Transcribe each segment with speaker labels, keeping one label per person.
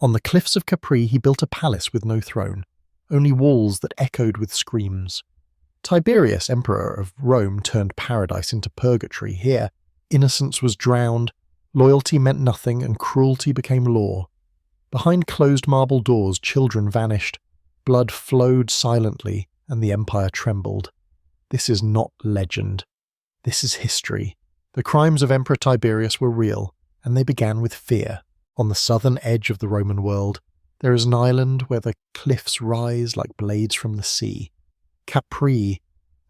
Speaker 1: On the cliffs of Capri he built a palace with no throne, only walls that echoed with screams. Tiberius, emperor of Rome, turned paradise into purgatory. Here, innocence was drowned, loyalty meant nothing, and cruelty became law. Behind closed marble doors, children vanished, blood flowed silently, and the empire trembled. This is not legend. This is history. The crimes of Emperor Tiberius were real, and they began with fear. On the southern edge of the Roman world, there is an island where the cliffs rise like blades from the sea. Capri,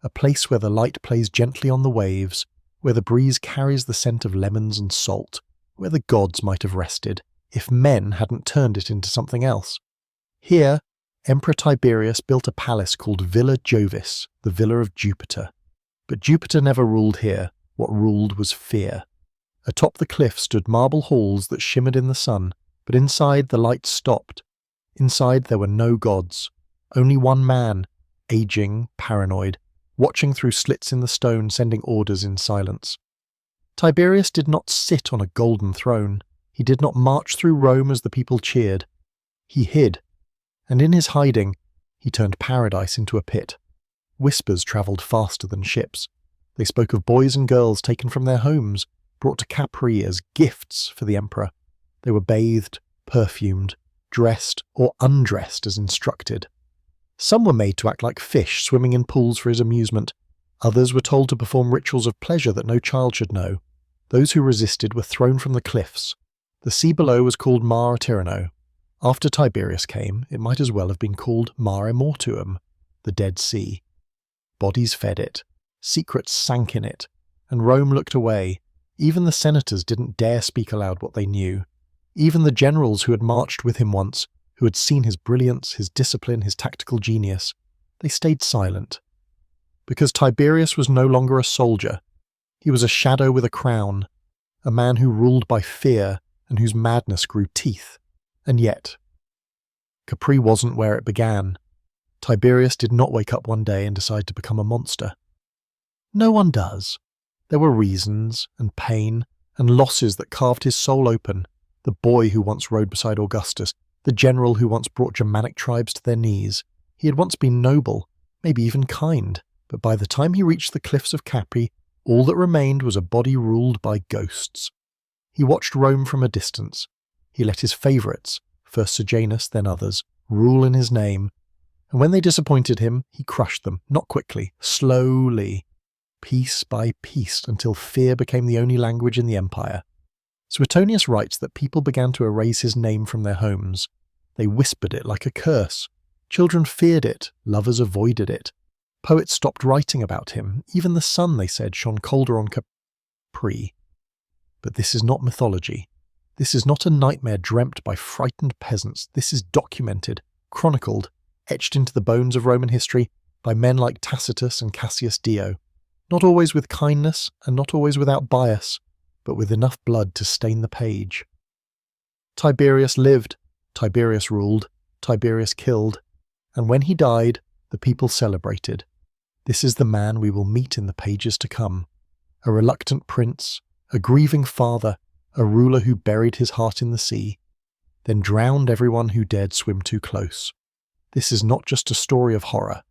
Speaker 1: a place where the light plays gently on the waves, where the breeze carries the scent of lemons and salt, where the gods might have rested, if men hadn't turned it into something else. Here, Emperor Tiberius built a palace called Villa Jovis, the Villa of Jupiter. But Jupiter never ruled here. What ruled was fear. Atop the cliff stood marble halls that shimmered in the sun, but inside the light stopped. Inside there were no gods, only one man, aging, paranoid, watching through slits in the stone, sending orders in silence. Tiberius did not sit on a golden throne. He did not march through Rome as the people cheered. He hid, and in his hiding, he turned paradise into a pit. Whispers travelled faster than ships. They spoke of boys and girls taken from their homes, brought to Capri as gifts for the emperor. They were bathed, perfumed, dressed or undressed as instructed. Some were made to act like fish swimming in pools for his amusement. Others were told to perform rituals of pleasure that no child should know. Those who resisted were thrown from the cliffs. The sea below was called Mare Tirano. After Tiberius came, it might as well have been called Mare Mortuum, the Dead Sea. Bodies fed it, secrets sank in it, and Rome looked away. Even the senators didn't dare speak aloud what they knew. Even the generals who had marched with him once, who had seen his brilliance, his discipline, his tactical genius, they stayed silent. Because Tiberius was no longer a soldier. He was a shadow with a crown, a man who ruled by fear and whose madness grew teeth. And yet, Capri wasn't where it began. Tiberius did not wake up one day and decide to become a monster. No one does. There were reasons, and pain, and losses that carved his soul open. The boy who once rode beside Augustus, the general who once brought Germanic tribes to their knees. He had once been noble, maybe even kind, but by the time he reached the cliffs of Capri, all that remained was a body ruled by ghosts. He watched Rome from a distance. He let his favourites, first Sejanus, then others, rule in his name, and when they disappointed him, he crushed them, not quickly, slowly, piece by piece, until fear became the only language in the empire. Suetonius writes that people began to erase his name from their homes. They whispered it like a curse. Children feared it, lovers avoided it. Poets stopped writing about him. Even the sun, they said, shone colder on Capri. But this is not mythology. This is not a nightmare dreamt by frightened peasants. This is documented, chronicled, etched into the bones of Roman history by men like Tacitus and Cassius Dio. Not always with kindness and not always without bias, but with enough blood to stain the page. Tiberius lived, Tiberius ruled, Tiberius killed, and when he died, the people celebrated. This is the man we will meet in the pages to come. A reluctant prince, a grieving father, a ruler who buried his heart in the sea, then drowned everyone who dared swim too close. This is not just a story of horror.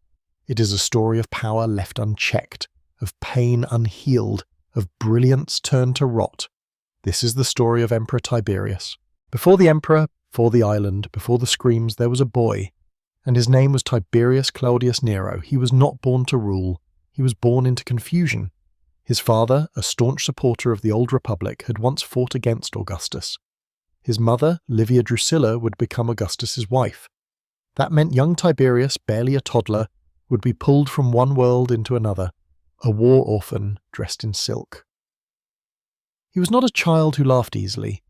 Speaker 1: It is a story of power left unchecked, of pain unhealed, of brilliance turned to rot. This is the story of Emperor Tiberius. Before the emperor, before the island, before the screams, there was a boy, and his name was Tiberius Claudius Nero. He was not born to rule. He was born into confusion. His father, a staunch supporter of the old republic, had once fought against Augustus. His mother, Livia Drusilla, would become Augustus's wife. That meant young Tiberius, barely a toddler, would be pulled from one world into another, a war orphan dressed in silk. He was not a child who laughed easily.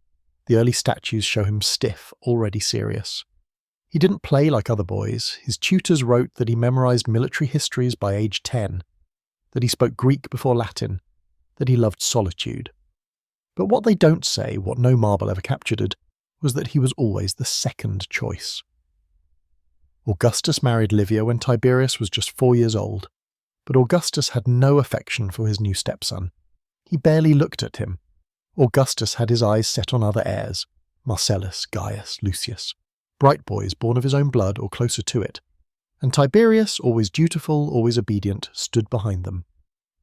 Speaker 1: The early statues show him stiff, already serious. He didn't play like other boys. His tutors wrote that he memorized military histories by age 10, that he spoke Greek before Latin, that he loved solitude. But what they don't say, what no marble ever captured, was that he was always the second choice. Augustus married Livia when Tiberius was just 4 years old, but Augustus had no affection for his new stepson. He barely looked at him. Augustus had his eyes set on other heirs, Marcellus, Gaius, Lucius, bright boys born of his own blood or closer to it, and Tiberius, always dutiful, always obedient, stood behind them,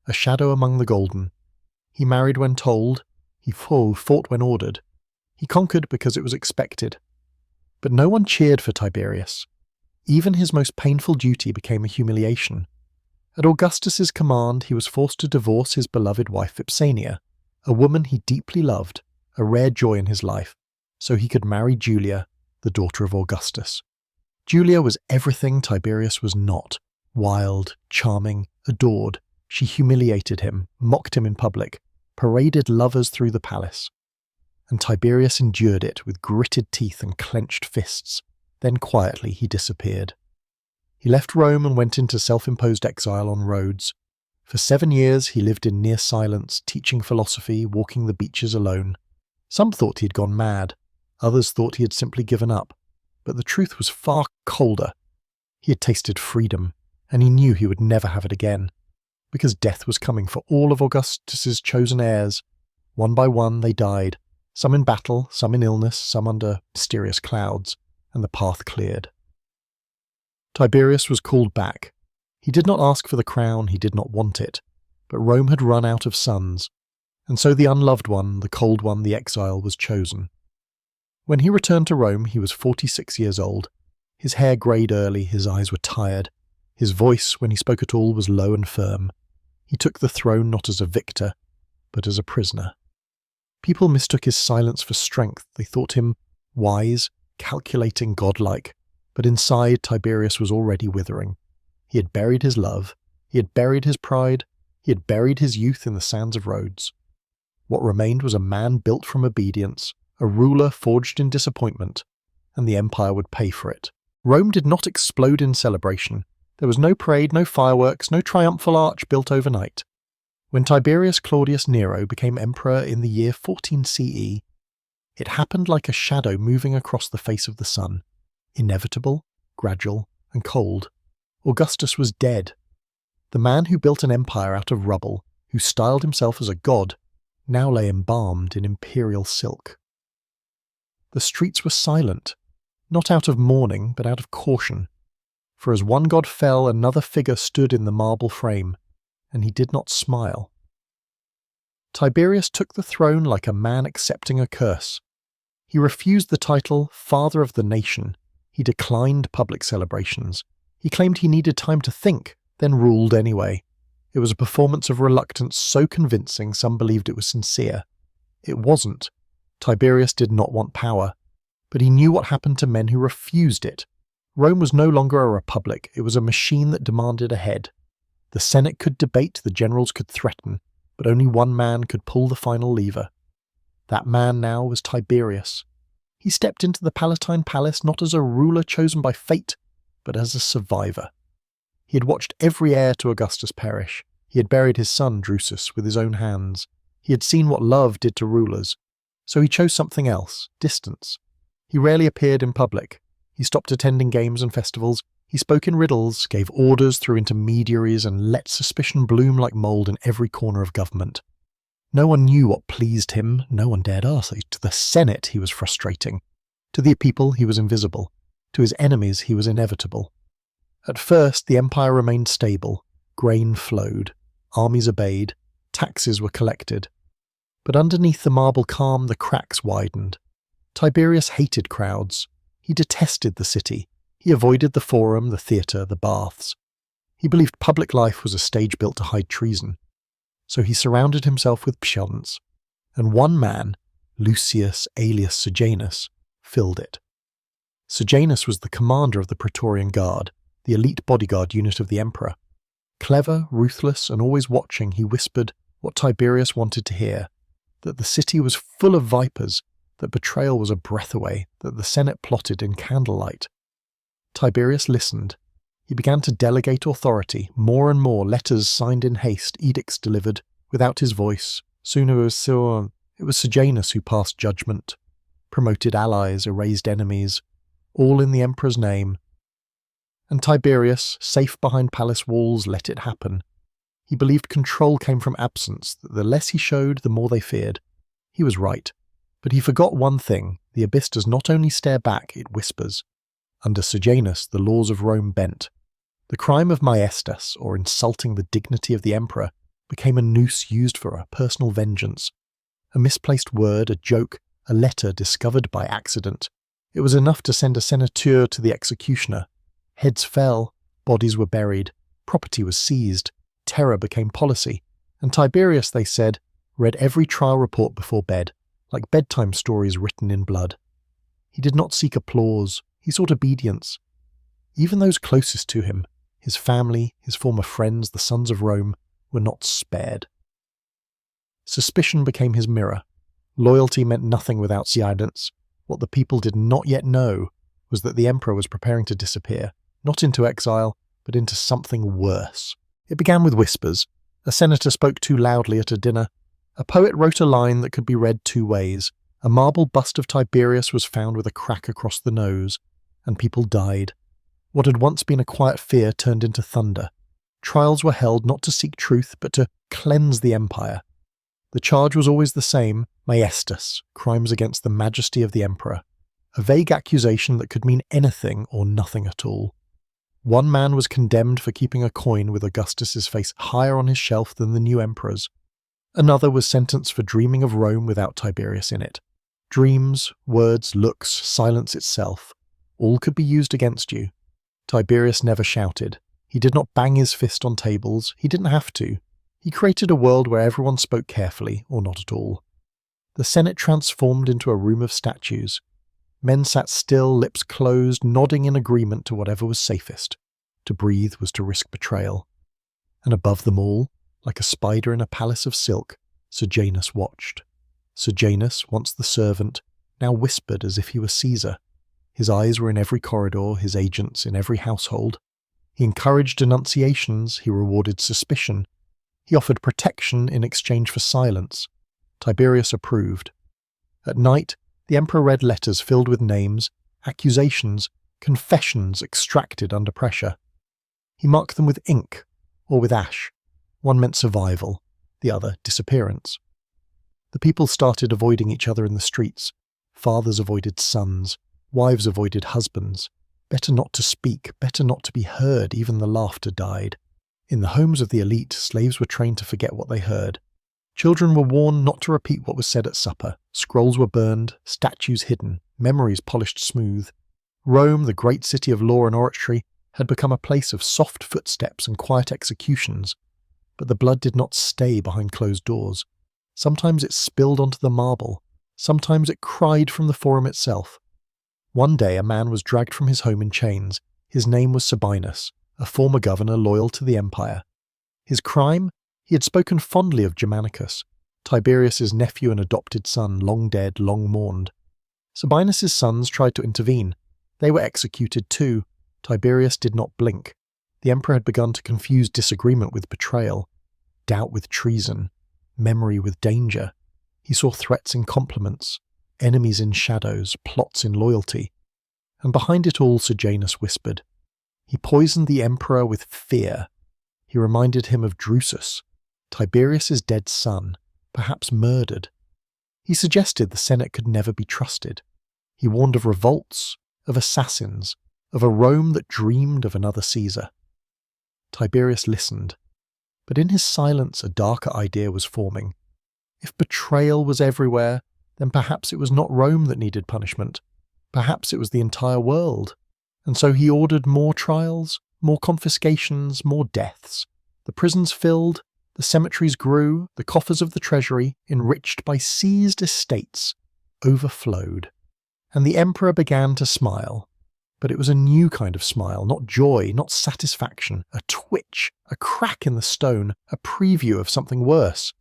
Speaker 1: a shadow among the golden. He married when told, he fought when ordered, he conquered because it was expected. But no one cheered for Tiberius. Even his most painful duty became a humiliation. At Augustus's command, he was forced to divorce his beloved wife Vipsania, a woman he deeply loved, a rare joy in his life, so he could marry Julia, the daughter of Augustus. Julia was everything Tiberius was not: wild, charming, adored. She humiliated him, mocked him in public, paraded lovers through the palace. And Tiberius endured it with gritted teeth and clenched fists. Then quietly he disappeared. He left Rome and went into self-imposed exile on Rhodes. For 7 years he lived in near silence, teaching philosophy, walking the beaches alone. Some thought he had gone mad. Others thought he had simply given up. But the truth was far colder. He had tasted freedom, and he knew he would never have it again, because death was coming for all of Augustus's chosen heirs. One by one they died, some in battle, some in illness, some under mysterious clouds, and the path cleared. Tiberius was called back. He did not ask for the crown, he did not want it, but Rome had run out of sons, and so the unloved one, the cold one, the exile, was chosen. When he returned to Rome, he was 46 years old. His hair greyed early, his eyes were tired. His voice, when he spoke at all, was low and firm. He took the throne not as a victor, but as a prisoner. People mistook his silence for strength. They thought him wise, calculating, godlike, but inside Tiberius was already withering. He had buried his love, he had buried his pride, he had buried his youth in the sands of Rhodes. What remained was a man built from obedience, a ruler forged in disappointment, and the empire would pay for it. Rome did not explode in celebration. There was no parade, no fireworks, no triumphal arch built overnight. When Tiberius Claudius Nero became emperor in the year 14 CE, it happened like a shadow moving across the face of the sun, inevitable, gradual, and cold. Augustus was dead. The man who built an empire out of rubble, who styled himself as a god, now lay embalmed in imperial silk. The streets were silent, not out of mourning, but out of caution. For as one god fell, another figure stood in the marble frame, and he did not smile. Tiberius took the throne like a man accepting a curse. He refused the title Father of the Nation. He declined public celebrations. He claimed he needed time to think, then ruled anyway. It was a performance of reluctance so convincing some believed it was sincere. It wasn't. Tiberius did not want power, but he knew what happened to men who refused it. Rome was no longer a republic, it was a machine that demanded a head. The Senate could debate, the generals could threaten, but only one man could pull the final lever. That man now was Tiberius. He stepped into the Palatine Palace not as a ruler chosen by fate, but as a survivor. He had watched every heir to Augustus perish. He had buried his son Drusus with his own hands. He had seen what love did to rulers. So he chose something else, distance. He rarely appeared in public. He stopped attending games and festivals. He spoke in riddles, gave orders through intermediaries, and let suspicion bloom like mould in every corner of government. No one knew what pleased him. No one dared ask. To the Senate he was frustrating. To the people he was invisible. To his enemies he was inevitable. At first the empire remained stable. Grain flowed. Armies obeyed. Taxes were collected. But underneath the marble calm the cracks widened. Tiberius hated crowds. He detested the city. He avoided the forum, the theatre, the baths. He believed public life was a stage built to hide treason. So he surrounded himself with pshons, and one man, Lucius alias Sejanus, filled it. Sejanus was the commander of the Praetorian Guard, the elite bodyguard unit of the emperor. Clever, ruthless, and always watching, he whispered what Tiberius wanted to hear, that the city was full of vipers, that betrayal was a breath away, that the Senate plotted in candlelight. Tiberius listened. He began to delegate authority, more and more letters signed in haste, edicts delivered, without his voice. Soon it was Sejanus who passed judgment, promoted allies, erased enemies, all in the emperor's name. And Tiberius, safe behind palace walls, let it happen. He believed control came from absence, that the less he showed, the more they feared. He was right. But he forgot one thing, The abyss does not only stare back, it whispers. Under Sejanus, the laws of Rome bent. The crime of maestas, or insulting the dignity of the emperor, became a noose used for a personal vengeance. A misplaced word, a joke, a letter discovered by accident. It was enough to send a senateur to the executioner. Heads fell, bodies were buried, property was seized, terror became policy, and Tiberius, they said, read every trial report before bed, like bedtime stories written in blood. He did not seek applause, he sought obedience. Even those closest to him, his family, his former friends, the sons of Rome, were not spared. Suspicion became his mirror. Loyalty meant nothing without guidance. What the people did not yet know was that the emperor was preparing to disappear, not into exile, but into something worse. It began with whispers. A senator spoke too loudly at a dinner. A poet wrote a line that could be read two ways. A marble bust of Tiberius was found with a crack across the nose, and people died. What had once been a quiet fear turned into thunder. Trials were held not to seek truth, but to cleanse the empire. The charge was always the same, maestas, crimes against the majesty of the emperor. A vague accusation that could mean anything or nothing at all. One man was condemned for keeping a coin with Augustus's face higher on his shelf than the new emperor's. Another was sentenced for dreaming of Rome without Tiberius in it. Dreams, words, looks, silence itself, all could be used against you. Tiberius never shouted. He did not bang his fist on tables. He didn't have to. He created a world where everyone spoke carefully, or not at all. The Senate transformed into a room of statues. Men sat still, lips closed, nodding in agreement to whatever was safest. To breathe was to risk betrayal. And above them all, like a spider in a palace of silk, Sejanus watched. Sejanus, once the servant, now whispered as if he were Caesar. His eyes were in every corridor, his agents in every household. He encouraged denunciations, he rewarded suspicion. He offered protection in exchange for silence. Tiberius approved. At night, the emperor read letters filled with names, accusations, confessions extracted under pressure. He marked them with ink or with ash. One meant survival, the other disappearance. The people started avoiding each other in the streets. Fathers avoided sons, wives avoided husbands. Better not to speak, better not to be heard, even the laughter died. In the homes of the elite, slaves were trained to forget what they heard. Children were warned not to repeat what was said at supper. Scrolls were burned, statues hidden, memories polished smooth. Rome, the great city of law and oratory, had become a place of soft footsteps and quiet executions. But the blood did not stay behind closed doors. Sometimes it spilled onto the marble. Sometimes it cried from the forum itself. One day a man was dragged from his home in chains. His name was Sabinus, a former governor loyal to the empire. His crime? He had spoken fondly of Germanicus, Tiberius's nephew and adopted son, long dead, long mourned. Sabinus's sons tried to intervene. They were executed too. Tiberius did not blink. The emperor had begun to confuse disagreement with betrayal, doubt with treason, memory with danger. He saw threats in compliments, enemies in shadows, plots in loyalty. And behind it all, Sejanus whispered. He poisoned the emperor with fear. He reminded him of Drusus, Tiberius's dead son, perhaps murdered. He suggested the Senate could never be trusted. He warned of revolts, of assassins, of a Rome that dreamed of another Caesar. Tiberius listened, but in his silence a darker idea was forming. If betrayal was everywhere, then perhaps it was not Rome that needed punishment. Perhaps it was the entire world. And so he ordered more trials, more confiscations, more deaths. The prisons filled, the cemeteries grew, the coffers of the treasury, enriched by seized estates, overflowed. And the emperor began to smile. But it was a new kind of smile, not joy, not satisfaction, a twitch, a crack in the stone, a preview of something worse.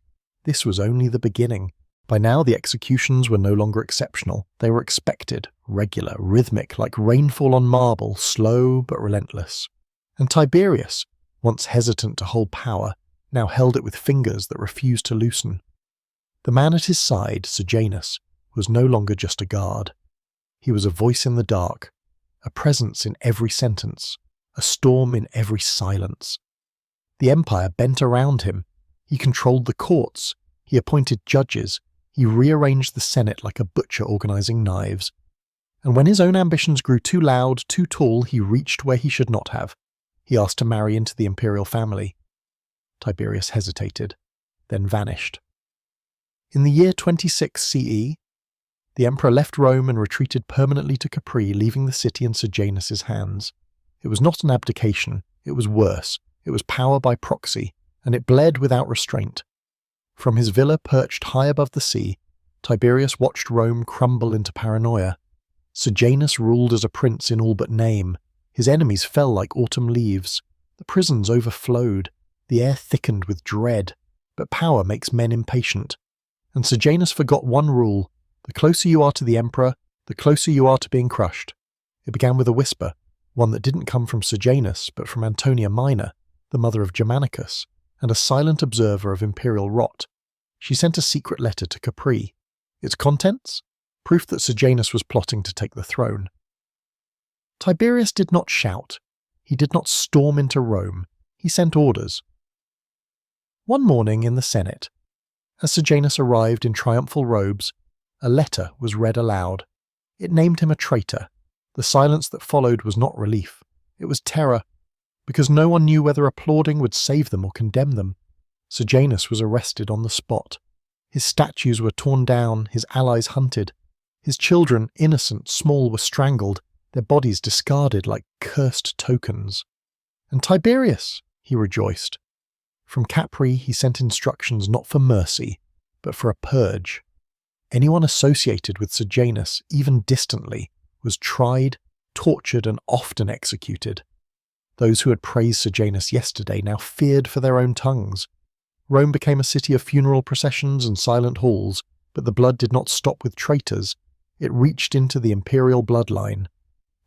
Speaker 1: This was only the beginning. By now the executions were no longer exceptional. They were expected, regular, rhythmic, like rainfall on marble, slow but relentless. And Tiberius, once hesitant to hold power, now held it with fingers that refused to loosen. The man at his side, Sejanus, was no longer just a guard. He was a voice in the dark, a presence in every sentence, a storm in every silence. The empire bent around him. He controlled the courts. He appointed judges. He rearranged the Senate like a butcher organizing knives. And when his own ambitions grew too loud, too tall, he reached where he should not have. He asked to marry into the imperial family. Tiberius hesitated, then vanished. In the year 26 CE, the emperor left Rome and retreated permanently to Capri, leaving the city in Sejanus's hands. It was not an abdication, it was worse. It was power by proxy, and it bled without restraint. From his villa perched high above the sea, Tiberius watched Rome crumble into paranoia. Sejanus ruled as a prince in all but name. His enemies fell like autumn leaves. The prisons overflowed. The air thickened with dread. But power makes men impatient. And Sejanus forgot one rule. The closer you are to the emperor, the closer you are to being crushed. It began with a whisper, one that didn't come from Sejanus, but from Antonia Minor, the mother of Germanicus, and a silent observer of imperial rot. She sent a secret letter to Capri. Its contents? Proof that Sejanus was plotting to take the throne. Tiberius did not shout. He did not storm into Rome. He sent orders. One morning in the Senate, as Sejanus arrived in triumphal robes, a letter was read aloud. It named him a traitor. The silence that followed was not relief. It was terror, because no one knew whether applauding would save them or condemn them. Sejanus was arrested on the spot. His statues were torn down, his allies hunted. His children, innocent, small, were strangled, their bodies discarded like cursed tokens. And Tiberius, he rejoiced. From Capri he sent instructions not for mercy, but for a purge. Anyone associated with Sejanus, even distantly, was tried, tortured, and often executed. Those who had praised Sejanus yesterday now feared for their own tongues. Rome became a city of funeral processions and silent halls, but the blood did not stop with traitors. It reached into the imperial bloodline.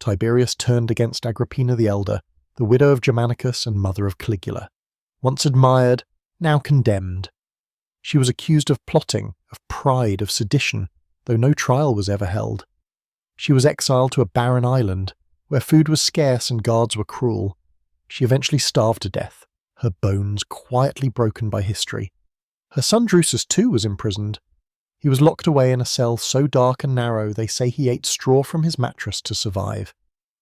Speaker 1: Tiberius turned against Agrippina the Elder, the widow of Germanicus and mother of Caligula. Once admired, now condemned. She was accused of plotting, of pride, of sedition, though no trial was ever held. She was exiled to a barren island, where food was scarce and guards were cruel. She eventually starved to death, her bones quietly broken by history. Her son Drusus too was imprisoned. He was locked away in a cell so dark and narrow they say he ate straw from his mattress to survive.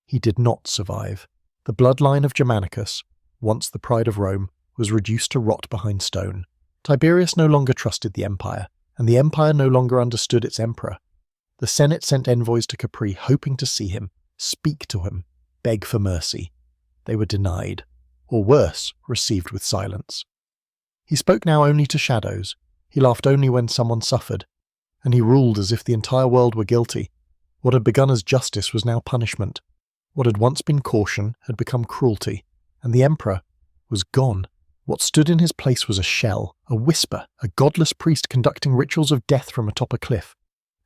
Speaker 1: He did not survive. The bloodline of Germanicus, once the pride of Rome, was reduced to rot behind stone. Tiberius no longer trusted the empire, and the empire no longer understood its emperor. The Senate sent envoys to Capri hoping to see him, speak to him, beg for mercy. They were denied, or worse, received with silence. He spoke now only to shadows. He laughed only when someone suffered, and he ruled as if the entire world were guilty. What had begun as justice was now punishment. What had once been caution had become cruelty, and the emperor was gone. What stood in his place was a shell, a whisper, a godless priest conducting rituals of death from atop a cliff.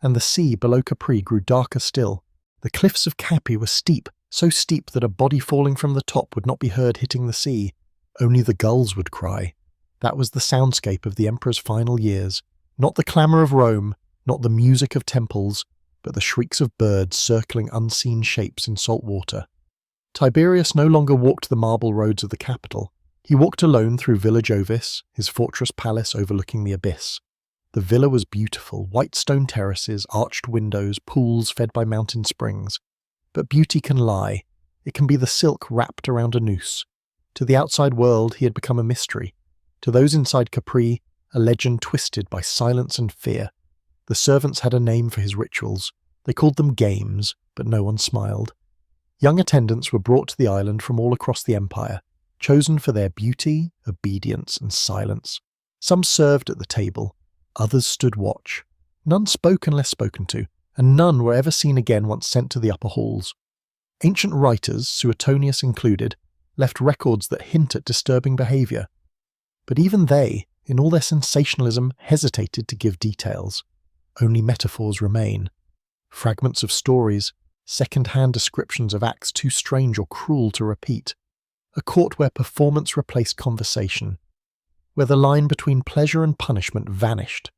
Speaker 1: And the sea below Capri grew darker still. The cliffs of Capri were steep, so steep that a body falling from the top would not be heard hitting the sea. Only the gulls would cry. That was the soundscape of the emperor's final years. Not the clamour of Rome, not the music of temples, but the shrieks of birds circling unseen shapes in salt water. Tiberius no longer walked the marble roads of the capital. He walked alone through Villa Jovis, his fortress palace overlooking the abyss. The villa was beautiful, white stone terraces, arched windows, pools fed by mountain springs. But beauty can lie. It can be the silk wrapped around a noose. To the outside world he had become a mystery. To those inside Capri, a legend twisted by silence and fear. The servants had a name for his rituals. They called them games, but no one smiled. Young attendants were brought to the island from all across the empire, chosen for their beauty, obedience, and silence. Some served at the table, others stood watch. None spoke unless spoken to, and none were ever seen again once sent to the upper halls. Ancient writers, Suetonius included, left records that hint at disturbing behaviour. But even they, in all their sensationalism, hesitated to give details. Only metaphors remain. Fragments of stories, second-hand descriptions of acts too strange or cruel to repeat. A court where performance replaced conversation, where the line between pleasure and punishment vanished.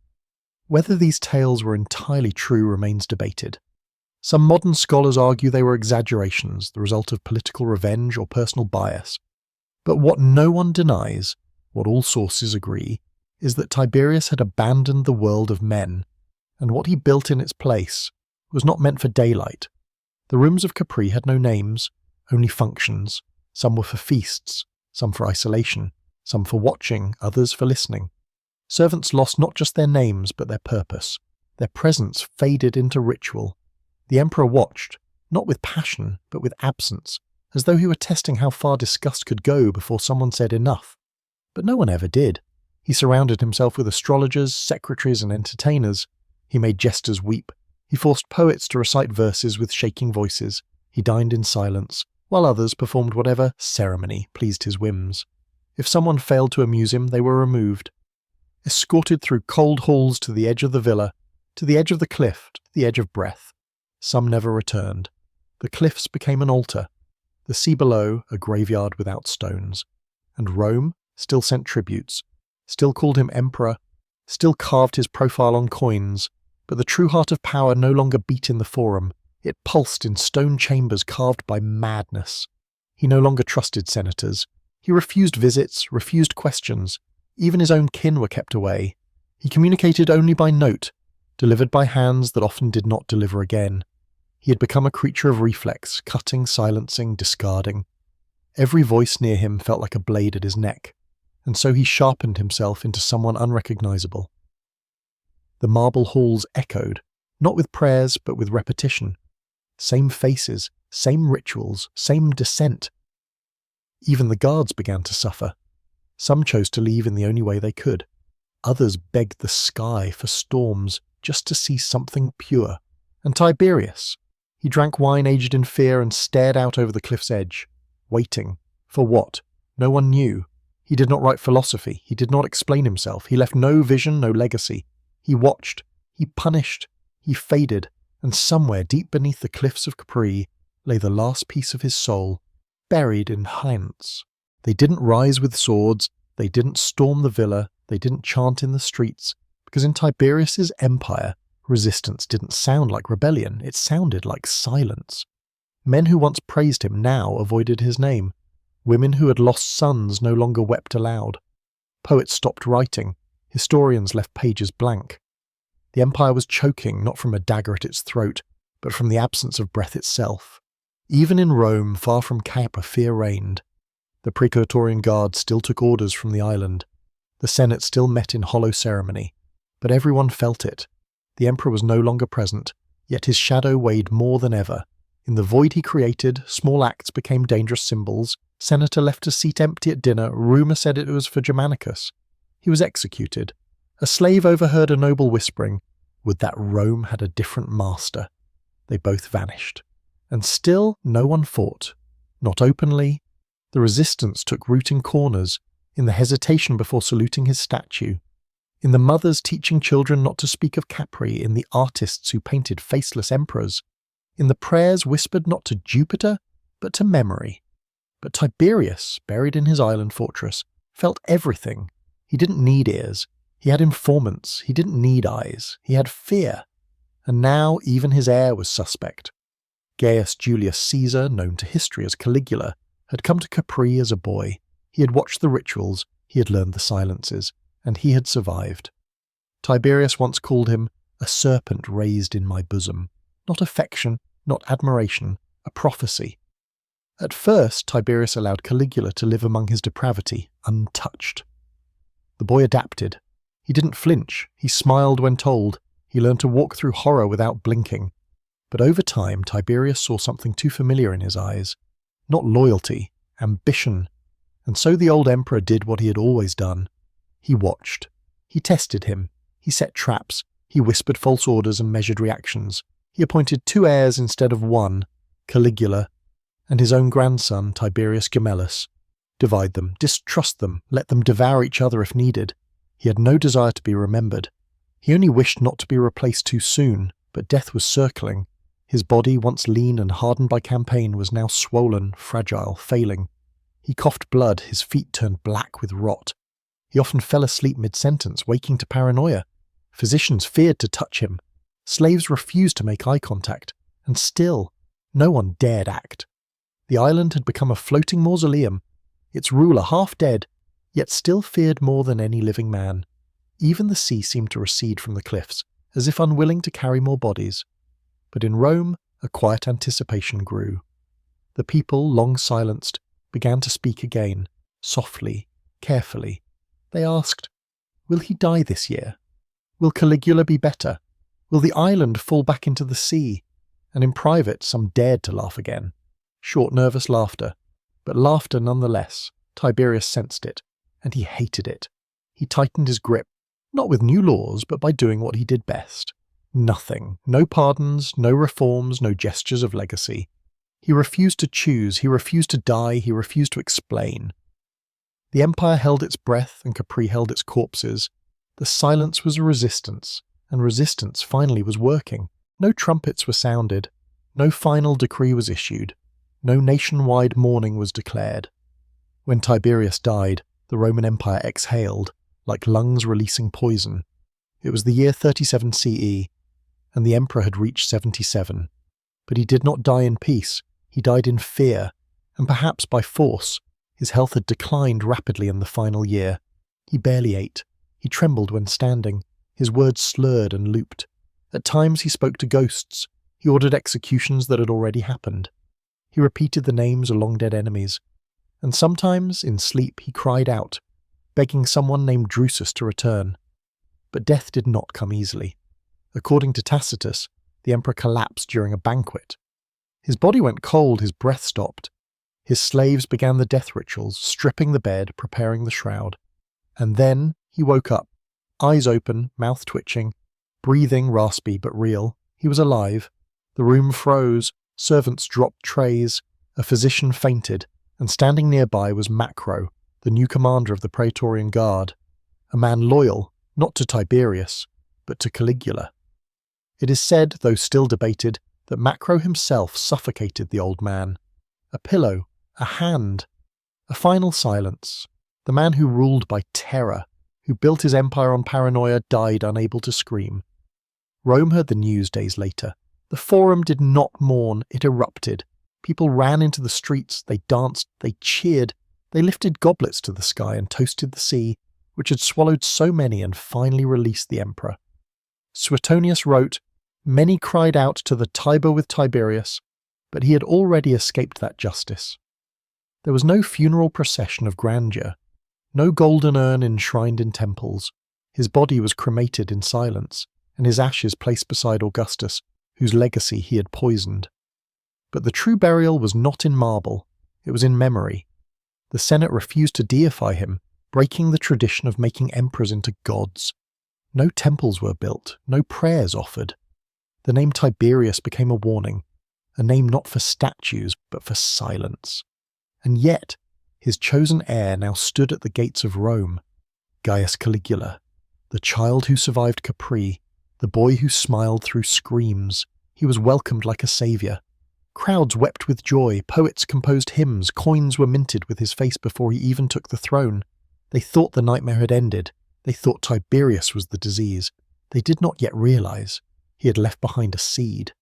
Speaker 1: Whether these tales were entirely true remains debated. Some modern scholars argue they were exaggerations, the result of political revenge or personal bias. But what no one denies, what all sources agree, is that Tiberius had abandoned the world of men and what he built in its place was not meant for daylight. The rooms of Capri had no names, only functions. Some were for feasts, some for isolation, some for watching, others for listening. Servants lost not just their names but their purpose. Their presence faded into ritual. The emperor watched, not with passion but with absence, as though he were testing how far disgust could go before someone said enough. But no one ever did. He surrounded himself with astrologers, secretaries and entertainers. He made jesters weep. He forced poets to recite verses with shaking voices. He dined in silence, while others performed whatever ceremony pleased his whims. If someone failed to amuse him, they were removed. Escorted through cold halls to the edge of the villa, to the edge of the cliff, to the edge of breath. Some never returned. The cliffs became an altar. The sea below, a graveyard without stones. And Rome still sent tributes, still called him emperor, still carved his profile on coins, but the true heart of power no longer beat in the forum. It pulsed in stone chambers carved by madness. He no longer trusted senators. He refused visits, refused questions. Even his own kin were kept away. He communicated only by note, delivered by hands that often did not deliver again. He had become a creature of reflex, cutting, silencing, discarding. Every voice near him felt like a blade at his neck, and so he sharpened himself into someone unrecognizable. The marble halls echoed, not with prayers but with repetition. Same faces, same rituals, same descent. Even the guards began to suffer. Some chose to leave in the only way they could. Others begged the sky for storms just to see something pure. And Tiberius, he drank wine aged in fear and stared out over the cliff's edge, waiting. For what? No one knew. He did not write philosophy. He did not explain himself. He left no vision, no legacy. He watched. He punished. He faded. And somewhere deep beneath the cliffs of Capri lay the last piece of his soul, buried in hinds. They didn't rise with swords. They didn't storm the villa. They didn't chant in the streets. Because in Tiberius's empire, resistance didn't sound like rebellion. It sounded like silence. Men who once praised him now avoided his name. Women who had lost sons no longer wept aloud. Poets stopped writing. Historians left pages blank. The empire was choking not from a dagger at its throat, but from the absence of breath itself. Even in Rome, far from Capua, fear reigned. The Praetorian Guard still took orders from the island. The Senate still met in hollow ceremony. But everyone felt it. The emperor was no longer present, yet his shadow weighed more than ever. In the void he created, small acts became dangerous symbols. Senator left a seat empty at dinner. Rumour said it was for Germanicus. He was executed. A slave overheard a noble whispering, "Would that Rome had a different master." They both vanished. And still no one fought. Not openly. The resistance took root in corners, in the hesitation before saluting his statue, in the mothers teaching children not to speak of Capri, in the artists who painted faceless emperors, in the prayers whispered not to Jupiter, but to memory. But Tiberius, buried in his island fortress, felt everything. He didn't need ears. He had informants. He didn't need eyes. He had fear. And now even his heir was suspect. Gaius Julius Caesar, known to history as Caligula, had come to Capri as a boy. He had watched the rituals, he had learned the silences, and he had survived. Tiberius once called him a serpent raised in my bosom. Not affection, not admiration, a prophecy. At first, Tiberius allowed Caligula to live among his depravity, untouched. The boy adapted. He didn't flinch. He smiled when told. He learned to walk through horror without blinking. But over time, Tiberius saw something too familiar in his eyes. Not loyalty, ambition. And so the old emperor did what he had always done. He watched. He tested him. He set traps. He whispered false orders and measured reactions. He appointed 2 heirs instead of 1, Caligula, and his own grandson, Tiberius Gemellus. Divide them, distrust them, let them devour each other if needed. He had no desire to be remembered. He only wished not to be replaced too soon, but death was circling. His body, once lean and hardened by campaign, was now swollen, fragile, failing. He coughed blood, his feet turned black with rot. He often fell asleep mid-sentence, waking to paranoia. Physicians feared to touch him. Slaves refused to make eye contact. And still, no one dared act. The island had become a floating mausoleum, its ruler half dead, yet still feared more than any living man. Even the sea seemed to recede from the cliffs, as if unwilling to carry more bodies. But in Rome, a quiet anticipation grew. The people, long silenced, began to speak again, softly, carefully. They asked, "Will he die this year? Will Caligula be better? Will the island fall back into the sea?" And in private, some dared to laugh again. Short, nervous laughter, but laughter nonetheless. Tiberius sensed it, and he hated it. He tightened his grip, not with new laws, but by doing what he did best. Nothing. No pardons, no reforms, no gestures of legacy. He refused to choose, he refused to die, he refused to explain. The empire held its breath, and Capri held its corpses. The silence was a resistance, and resistance finally was working. No trumpets were sounded. No final decree was issued. No nationwide mourning was declared. When Tiberius died, the Roman Empire exhaled, like lungs releasing poison. It was the year 37 CE, and the emperor had reached 77. But he did not die in peace. He died in fear, and perhaps by force. His health had declined rapidly in the final year. He barely ate. He trembled when standing. His words slurred and looped. At times he spoke to ghosts. He ordered executions that had already happened. He repeated the names of long-dead enemies. And sometimes, in sleep, he cried out, begging someone named Drusus to return. But death did not come easily. According to Tacitus, the emperor collapsed during a banquet. His body went cold, his breath stopped. His slaves began the death rituals, stripping the bed, preparing the shroud. And then he woke up, eyes open, mouth twitching, breathing raspy but real. He was alive. The room froze, servants dropped trays, a physician fainted, and standing nearby was Macro, the new commander of the Praetorian Guard, a man loyal, not to Tiberius, but to Caligula. It is said, though still debated, that Macro himself suffocated the old man. A pillow, a hand, a final silence. The man who ruled by terror, who built his empire on paranoia, died unable to scream. Rome heard the news days later. The Forum did not mourn, it erupted. People ran into the streets, they danced, they cheered, they lifted goblets to the sky and toasted the sea, which had swallowed so many and finally released the emperor. Suetonius wrote, "Many cried out to the Tiber with Tiberius, but he had already escaped that justice." There was no funeral procession of grandeur, no golden urn enshrined in temples. His body was cremated in silence, and his ashes placed beside Augustus, whose legacy he had poisoned. But the true burial was not in marble, it was in memory. The Senate refused to deify him, breaking the tradition of making emperors into gods. No temples were built, no prayers offered. The name Tiberius became a warning, a name not for statues, but for silence. And yet, his chosen heir now stood at the gates of Rome, Gaius Caligula, the child who survived Capri, the boy who smiled through screams. He was welcomed like a saviour. Crowds wept with joy, poets composed hymns, coins were minted with his face before he even took the throne. They thought the nightmare had ended. They thought Tiberius was the disease. They did not yet realise he had left behind a seed.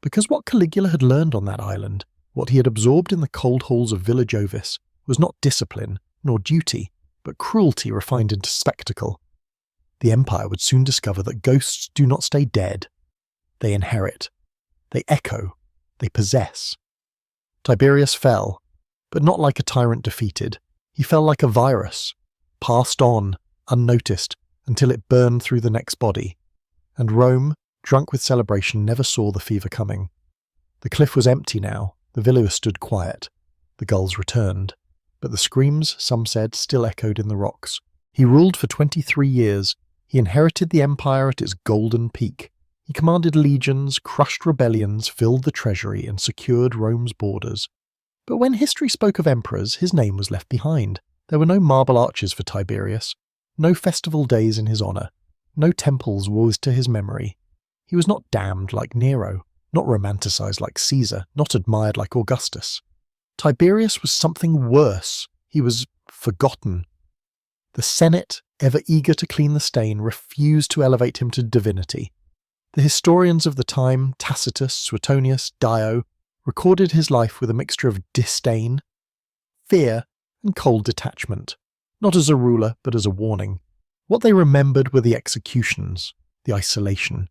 Speaker 1: Because what Caligula had learned on that island, what he had absorbed in the cold halls of Villa Jovis, was not discipline nor duty, but cruelty refined into spectacle. The empire would soon discover that ghosts do not stay dead. They inherit. They echo. They possess. Tiberius fell, but not like a tyrant defeated. He fell like a virus, passed on, unnoticed, until it burned through the next body. And Rome, drunk with celebration, never saw the fever coming. The cliff was empty now. The villa stood quiet. The gulls returned. But the screams, some said, still echoed in the rocks. He ruled for 23 years. He inherited the empire at its golden peak. He commanded legions, crushed rebellions, filled the treasury, and secured Rome's borders. But when history spoke of emperors, his name was left behind. There were no marble arches for Tiberius, no festival days in his honour, no temples worsed to his memory. He was not damned like Nero, not romanticised like Caesar, not admired like Augustus. Tiberius was something worse. He was forgotten. The Senate, ever eager to clean the stain, refused to elevate him to divinity. The historians of the time, Tacitus, Suetonius, Dio, recorded his life with a mixture of disdain, fear, and cold detachment, not as a ruler, but as a warning. What they remembered were the executions, the isolation,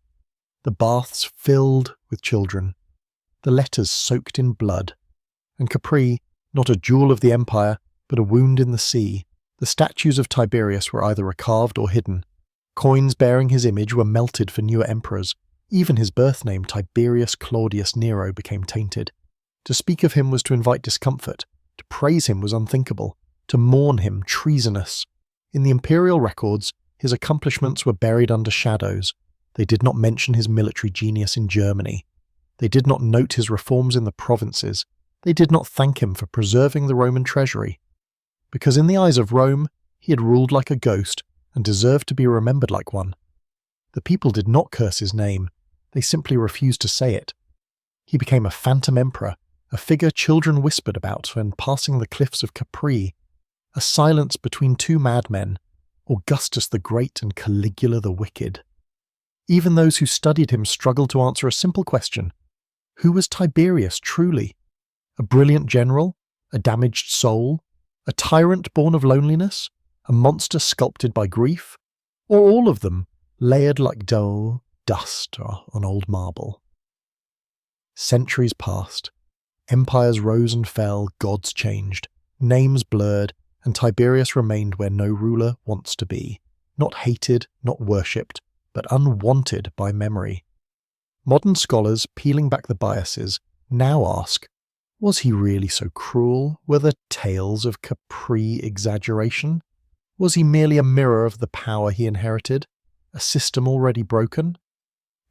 Speaker 1: the baths filled with children, the letters soaked in blood, and Capri, not a jewel of the empire, but a wound in the sea. The statues of Tiberius were either recarved or hidden. Coins bearing his image were melted for newer emperors. Even his birth name, Tiberius Claudius Nero, became tainted. To speak of him was to invite discomfort. To praise him was unthinkable. To mourn him, treasonous. In the imperial records, his accomplishments were buried under shadows. They did not mention his military genius in Germany. They did not note his reforms in the provinces. They did not thank him for preserving the Roman treasury. Because in the eyes of Rome, he had ruled like a ghost and deserved to be remembered like one. The people did not curse his name. They simply refused to say it. He became a phantom emperor, a figure children whispered about when passing the cliffs of Capri, a silence between two madmen, Augustus the Great and Caligula the Wicked. Even those who studied him struggled to answer a simple question. Who was Tiberius truly? A brilliant general? A damaged soul? A tyrant born of loneliness? A monster sculpted by grief? Or all of them, layered like dull dust on old marble? Centuries passed. Empires rose and fell, gods changed, names blurred, and Tiberius remained where no ruler wants to be, not hated, not worshipped, but unwanted by memory. Modern scholars, peeling back the biases, now ask, was he really so cruel? Were the tales of Capri exaggeration? Was he merely a mirror of the power he inherited? A system already broken?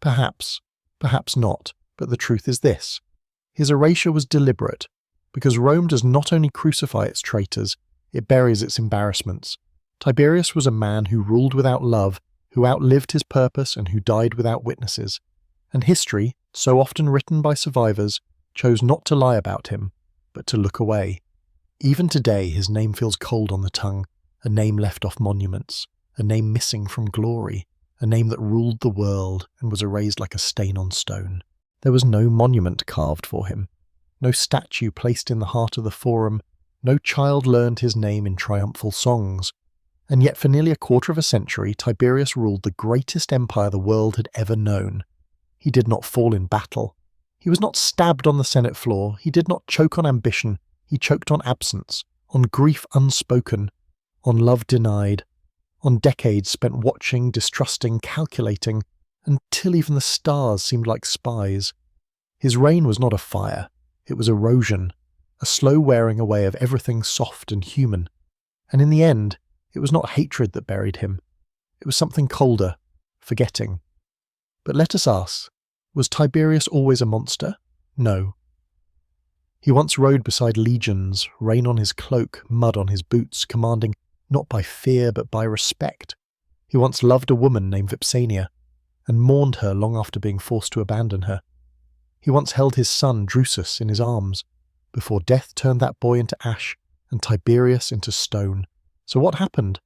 Speaker 1: Perhaps, perhaps not, but the truth is this. His erasure was deliberate, because Rome does not only crucify its traitors, it buries its embarrassments. Tiberius was a man who ruled without love, who outlived his purpose and who died without witnesses. And history, so often written by survivors, chose not to lie about him, but to look away. Even today his name feels cold on the tongue, a name left off monuments, a name missing from glory, a name that ruled the world and was erased like a stain on stone. There was no monument carved for him, no statue placed in the heart of the Forum, no child learned his name in triumphal songs. And yet for nearly a quarter of a century, Tiberius ruled the greatest empire the world had ever known. He did not fall in battle. He was not stabbed on the Senate floor. He did not choke on ambition. He choked on absence, on grief unspoken, on love denied, on decades spent watching, distrusting, calculating, until even the stars seemed like spies. His reign was not a fire. It was erosion, a slow wearing away of everything soft and human. And in the end, it was not hatred that buried him. It was something colder, forgetting. But let us ask, was Tiberius always a monster? No. He once rode beside legions, rain on his cloak, mud on his boots, commanding not by fear but by respect. He once loved a woman named Vipsania, and mourned her long after being forced to abandon her. He once held his son Drusus in his arms, before death turned that boy into ash and Tiberius into stone. So what happened?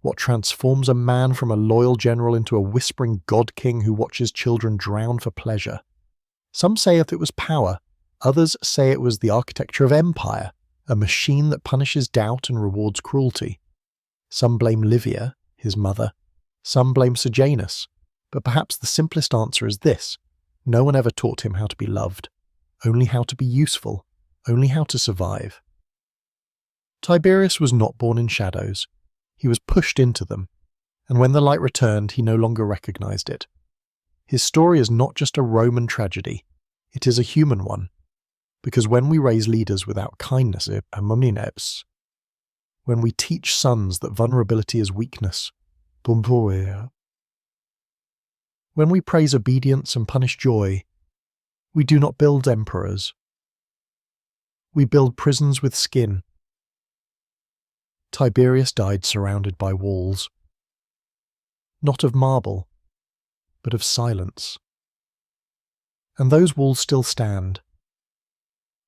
Speaker 1: What transforms a man from a loyal general into a whispering god-king who watches children drown for pleasure? Some say it was power. Others say it was the architecture of empire, a machine that punishes doubt and rewards cruelty. Some blame Livia, his mother. Some blame Sejanus. But perhaps the simplest answer is this. No one ever taught him how to be loved, only how to be useful, only how to survive. Tiberius was not born in shadows. He was pushed into them, and when the light returned, he no longer recognized it. His story is not just a Roman tragedy, it is a human one, because when we raise leaders without kindness, when we teach sons that vulnerability is weakness, when we praise obedience and punish joy, we do not build emperors. We build prisons with skin. Tiberius died surrounded by walls. Not of marble, but of silence. And those walls still stand.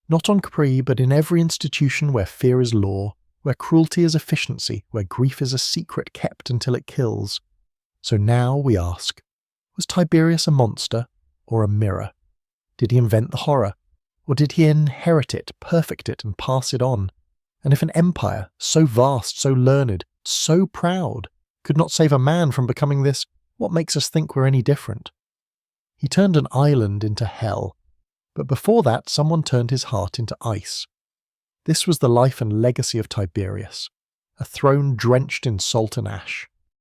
Speaker 1: Not on Capri, but in every institution where fear is law, where cruelty is efficiency, where grief is a secret kept until it kills. So now we ask, was Tiberius a monster or a mirror? Did he invent the horror? Or did he inherit it, perfect it, and pass it on? And if an empire, so vast, so learned, so proud, could not save a man from becoming this, What makes us think we're any different? He turned an island into hell, but before that someone turned his heart into ice. This was the life and legacy of Tiberius, a throne drenched in salt and ash,